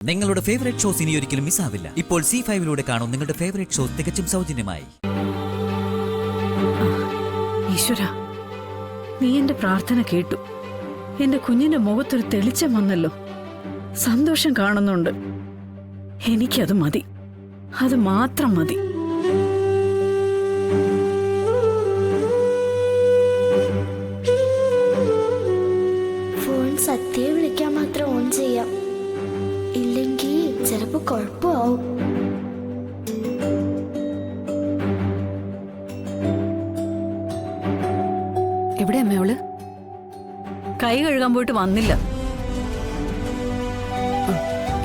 നിങ്ങളുടെ favourite shows ഇനി ഒരിക്കലും മിസ്സാവില്ല. ഇപ്പോൾ C5-ലൂടെ കാണും നിങ്ങളുടെ ഫേവറേറ്റ് ഷോസ് തികച്ചും സൗജന്യമായി. ഈശ്വര, നീ എന്റെ പ്രാർത്ഥന കേട്ടു. എന്റെ കുഞ്ഞിന്റെ മുഖത്തൊരു തെളിച്ചം വന്നല്ലോ. സന്തോഷം കാണുന്നുണ്ട്. എനിക്കത് മതി, അത് മാത്രം മതി. ഫോൺ സത്യയെ വിളിക്കാൻ മാത്രം ഓൺ ചെയ്യാം, ഇല്ലെങ്കിൽ ചിലപ്പോ കുഴപ്പമാവും. എവിടെയാ അമ്മയോള്? കൈ കഴുകാൻ പോയിട്ട് വന്നില്ല.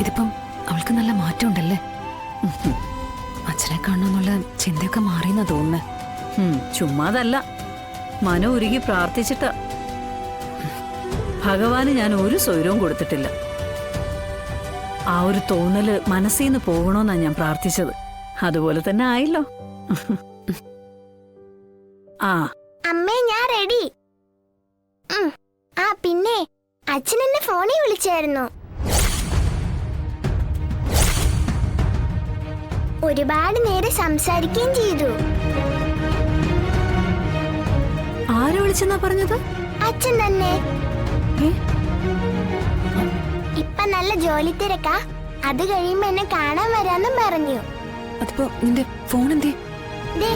ഇതിപ്പം അവൾക്ക് നല്ല മാറ്റം ഉണ്ടല്ലേ? അച്ഛനെ കാണണമെന്നുള്ള ചിന്തയൊക്കെ മാറിയെന്നാ തോന്നുന്നേ. ചുമ്മാതല്ല, മനം ഉരുകി പ്രാർത്ഥിച്ചിട്ട. ഭഗവാന് ഞാൻ ഒരു സ്വൈരവും കൊടുത്തിട്ടില്ല. ആ ഒരു തോന്നല് മനസ്സിന്ന് പോകണോന്നാ ഞാൻ പ്രാർത്ഥിച്ചത്. അതുപോലെ തന്നെ ആയല്ലോ. ആ അമ്മേ, ഞാൻ റെഡി. ആ പിന്നെ അച്ഛൻ എന്നെ ഫോണിൽ വിളിച്ചായിരുന്നു. ഒരുപാട് നേരം സംസാരിക്കുകയും ചെയ്തു. ആരെ വിളിച്ചെന്നാ പറഞ്ഞത്? അച്ഛൻ തന്നെ. ഇപ്പൊ നല്ല ജോലി തിരക്കാ, അത് കഴിയുമ്പോ എന്നെ കാണാൻ വരാന്നും പറഞ്ഞു. അതിപ്പോ നിന്റെ ഫോൺ എന്തേ? ദേ,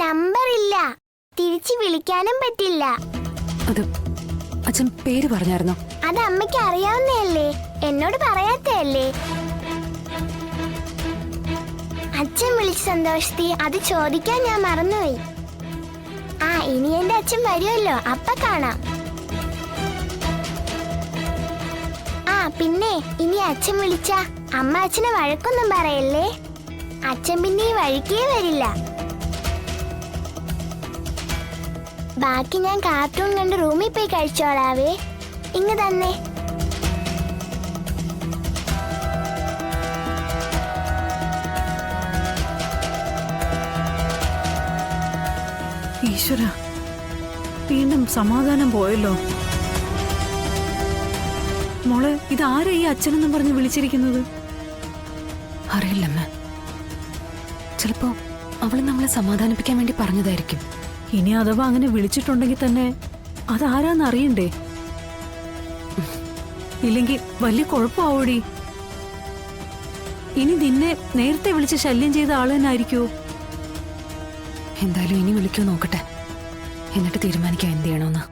നമ്പർ ഇല്ല, തിരിച്ചു വിളിക്കാനും പറ്റില്ല. അത് അച്ഛൻ പേര് പറഞ്ഞായിരുന്നോ? അത് അമ്മയ്ക്ക് അറിയാവുന്നതല്ലേ, എന്നോട് പറയാത്തല്ലേ. അച്ഛൻ വിളിച്ച സന്തോഷത്തി അത് ചോദിക്കാൻ ഞാൻ മറന്നുപോയി. ആ, ഇനി എന്റെ അച്ഛൻ വരുമല്ലോ, അപ്പ കാണാം. ആ പിന്നെ ഇനി അച്ഛൻ വിളിച്ച അമ്മ അച്ഛനെ വഴക്കൊന്നും പറയല്ലേ. അച്ഛൻ പിന്നെ ഈ വഴിക്കേ വരില്ല. ബാക്കി ഞാൻ കാർട്ടൂൺ കണ്ട് റൂമിൽ പോയി കഴിച്ചോളാവേ. ഇങ്ങ് തന്നെ. ഈശ്വര, വീണ്ടും സമാധാനം പോയല്ലോ. മോളെ, ഇതാരാ ഈ അച്ഛനെന്നും പറഞ്ഞ് വിളിച്ചിരിക്കുന്നത്? അറിയില്ലമ്മ. ചിലപ്പോ അവള് നമ്മളെ സമാധാനിപ്പിക്കാൻ വേണ്ടി പറഞ്ഞതായിരിക്കും. ഇനി അഥവാ അങ്ങനെ വിളിച്ചിട്ടുണ്ടെങ്കിൽ തന്നെ അതാരാന്ന് അറിയണ്ടേ? ഇല്ലെങ്കിൽ വലിയ കുഴപ്പമാവോടി. ഇനി നിന്നെ നേരത്തെ വിളിച്ച് ശല്യം ചെയ്ത ആള് തന്നെ ആയിരിക്കോ? എന്തായാലും ഇനി വിളിക്കോ നോക്കട്ടെ, എന്നിട്ട് തീരുമാനിക്കാം എന്ത് ചെയ്യണമെന്ന്.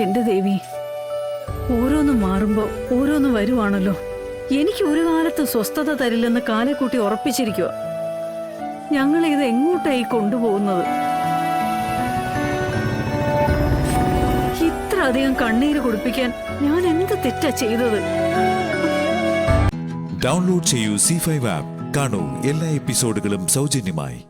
എന്റെ ദേവി, ഓരോന്നും മാറുമ്പോ ഓരോന്നും വരുവാണല്ലോ. എനിക്ക് ഒരു കാലത്ത് സ്വസ്ഥത തരില്ലെന്ന് കാലെക്കൂട്ടി ഉറപ്പിച്ചിരിക്കുക. ഞങ്ങളിത് എങ്ങോട്ടായി കൊണ്ടുപോകുന്നത്? ഇത്ര അധികം കണ്ണീര് കുടിപ്പിക്കാൻ ഞാൻ എന്ത് തെറ്റാ ചെയ്തത്? ഡൗൺലോഡ് ചെയ്യൂ C5 ആപ്പ്. കാണൂ എല്ലാ എപ്പിസോഡുകളും സൗജന്യമായി.